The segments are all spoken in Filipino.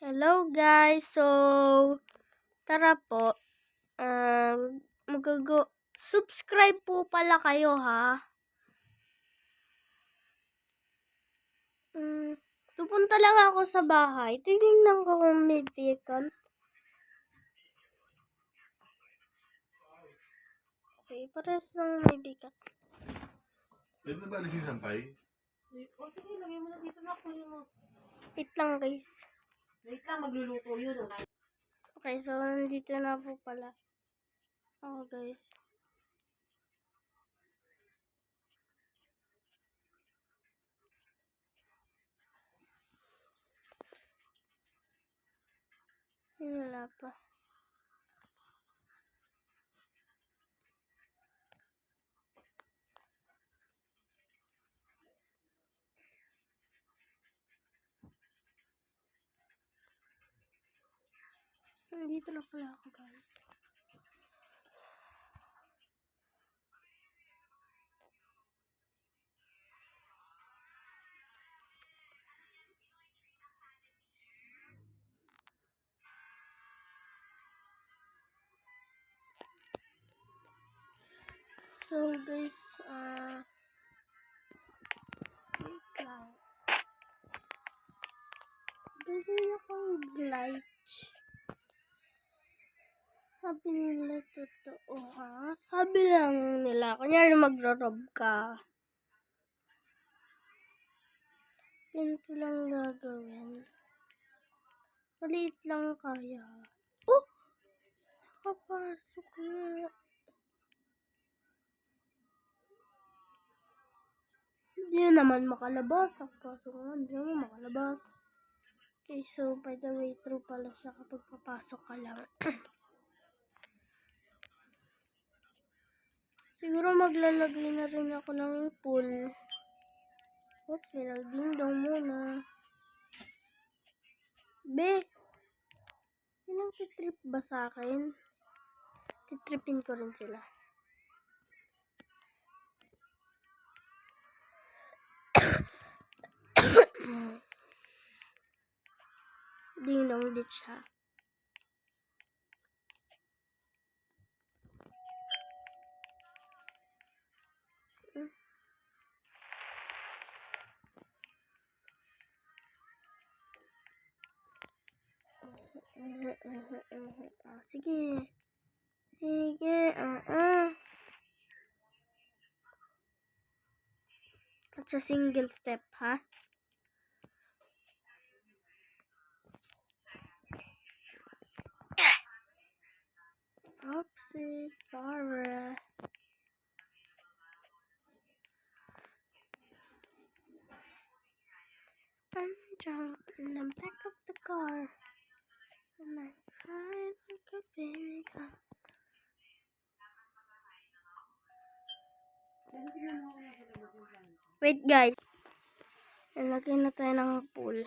Hello guys! So, tara po. Subscribe po pala kayo ha. Pupunta lang ako sa bahay. Tingnan ko kung may vacant. Okay, parehas lang may vacant. Pwede na ba alisin yung sampay? O sige, lagay mo na dito na kuya mo. Wait lang guys. Wait lang, magluluto yun. Okay, so nandito na po pala ako guys. Wala pa. Nandito na pala ako guys. So guys, wait lang. Gagawin akong glitch. Sabi nila totoo ha? Sabi lang nila, kunyari magro-rob ka. Ganito lang gagawin. Maliit lang kaya. Oh! Nakapasok na. Hindi naman makalabas. Nakapasok na. Hindi naman makalabas. Okay, so by the way, true pala siya kapag papasok ka lang. Siguro maglalagay na rin ako ng pool. Oops, may nagdingdong muna. Be! Yun ang titrip ba sa akin? Titripin ko rin sila. Dingdong ditch ha. Sige. Sige, That's a single step, ha? Oopsie, sorry. I'm drunk in the back of the car. And I cry like a baby girl. Wait guys. Nalagay na tayo ng pool.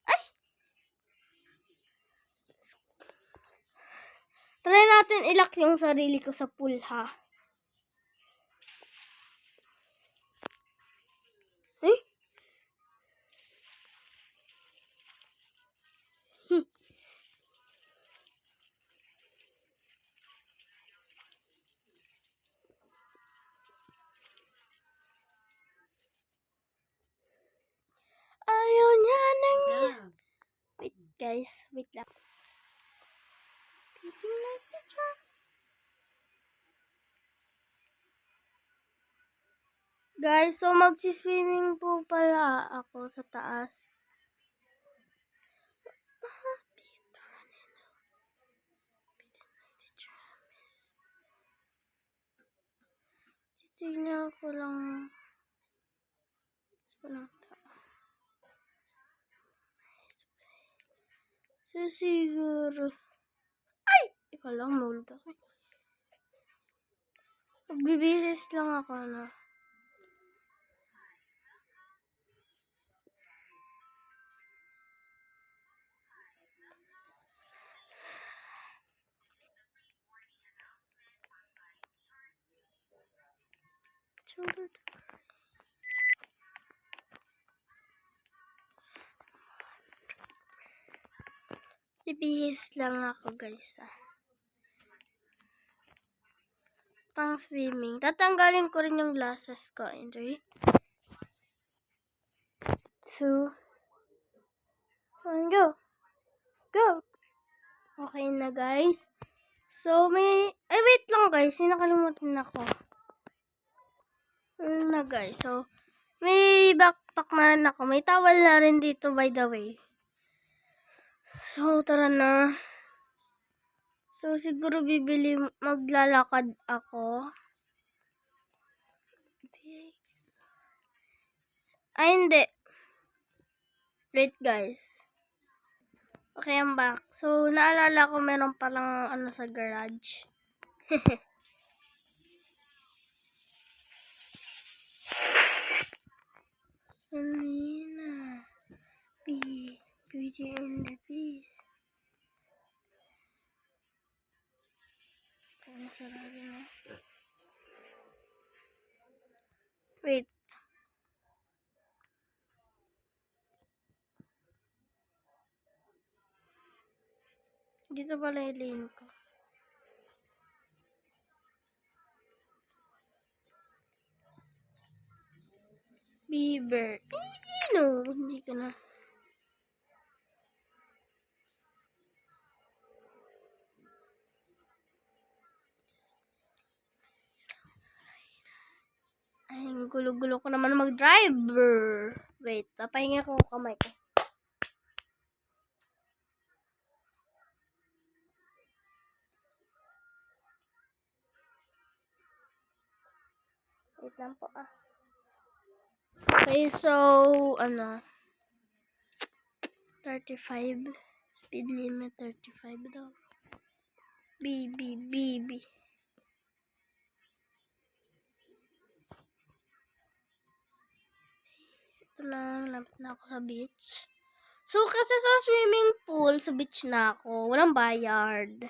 Ay! Try natin ilak yung sarili ko sa pool ha. Ay! Ayaw niya nang... Wait guys, wait lang. Beating like the drum. Guys, so magsiswimming po pala ako sa taas. Titignan ko lang. So, siguro. Ay! Ikaw lang, mahulog ako. Magbibisis lang ako, no? Bibihis lang ako guys Pang swimming. Tatanggalin ko rin yung glasses ko. Enjoy. So, go. Go. Okay na guys. So, wait lang guys. Nakalimutan ako. Na guys. So, may backpack na rin ako. May towel na rin dito by the way. So, tara na. So, siguro maglalakad ako. Ay, hindi. Wait, guys. Okay, I'm back. So, naalala ko meron palang sa garage. Sanina. Beauty and the Beast. Kaya sarado na. Wait. Dito pala yung lane ko. Bieber. No, hindi ka na. Ay, ang gulo-gulo ko naman mag-driver. Wait, papahinga ko ang kamay ko. Wait lang po Okay, so, 35. Speed limit 35 daw. BB. Ito na, lapit na ako sa beach. So, kasi sa swimming pool, sa beach na ako. Walang bayad.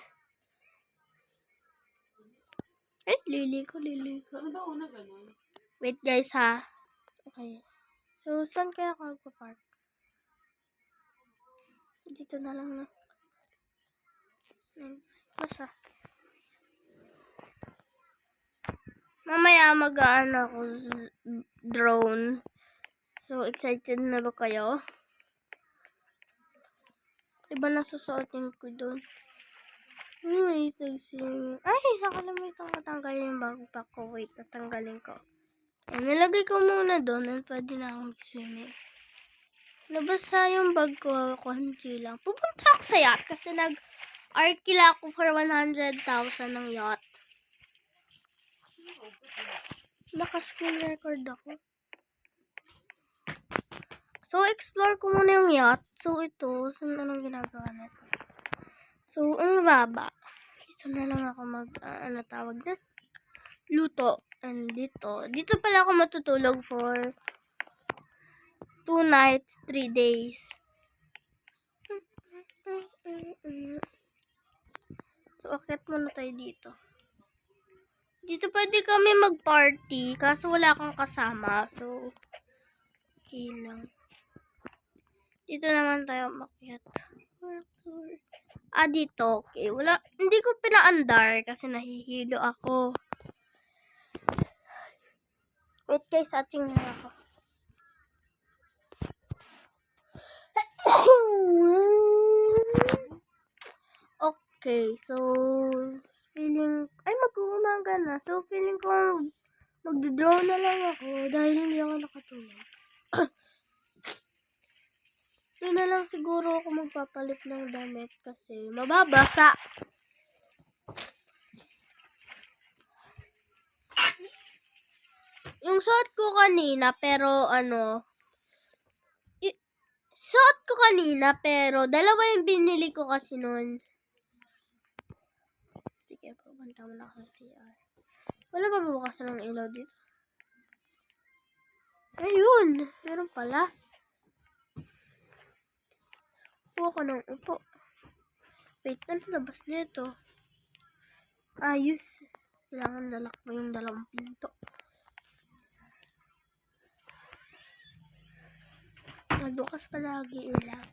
Eh, lili ko. Ano ba una ganun? Wait guys ha. Okay. So, saan kaya ako magpa-park? Dito na lang na. Basta. Mamaya ako drone. So, excited na ba kayo? Iba na susuotin ko doon. Ay, nakalimutan ko tanggalin yung backpack ko. Wait, tatanggalin ko. Nilagay ko muna doon at pwede na akong mag-swimming. Nabasa yung bag ko, konti lang. Pupunta ako sa yacht kasi nag-arkila ako for 100,000 ng yacht. Naka-screen record ako. So, explore ko muna yung yacht. So, ito, saan anong ginagawa nito? So, ang baba. Dito na lang ako tawag na? Luto. And dito pala ako matutulog for 2 nights, 3 days. So, akit muna tayo dito. Dito pwede kami mag-party, kaso wala akong kasama. So, okay lang. Dito naman tayo makyat. Dito. Okay. Hindi ko pinaandar kasi nahihilo ako. Wait guys, ating na ako. Okay, so mag-uumaga na. So feeling ko magdo-draw na lang ako dahil hindi ako nakatulog. Doon na lang siguro ako magpapalit ng damit kasi mababasa. Yung suot ko kanina pero dalawa yung binili ko kasi noon. Sige, pupunta muna ako sa CR. Wala ba bukas ng ilaw dito? Ayun, meron pala. Upo ko ng upo. Wait, ano labas nito? Ayos. Kailangan dalak mo yung dalawang pinto. Magbukas palagi ilaw.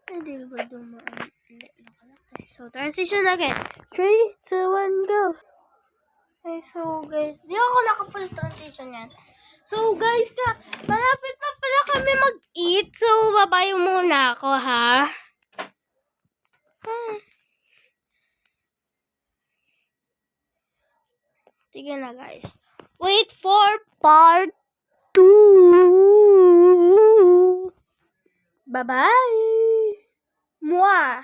Hindi ba dumaan? Hindi, nakalagay. So, transition again. 3, 2, 1, go! Okay, so guys, di ako naka-full transition yan. So guys, malapit na pala kami mag-eat. So, babayo muna ako, ha? Sige na, guys. Wait for part 2. Bye-bye! Mwah!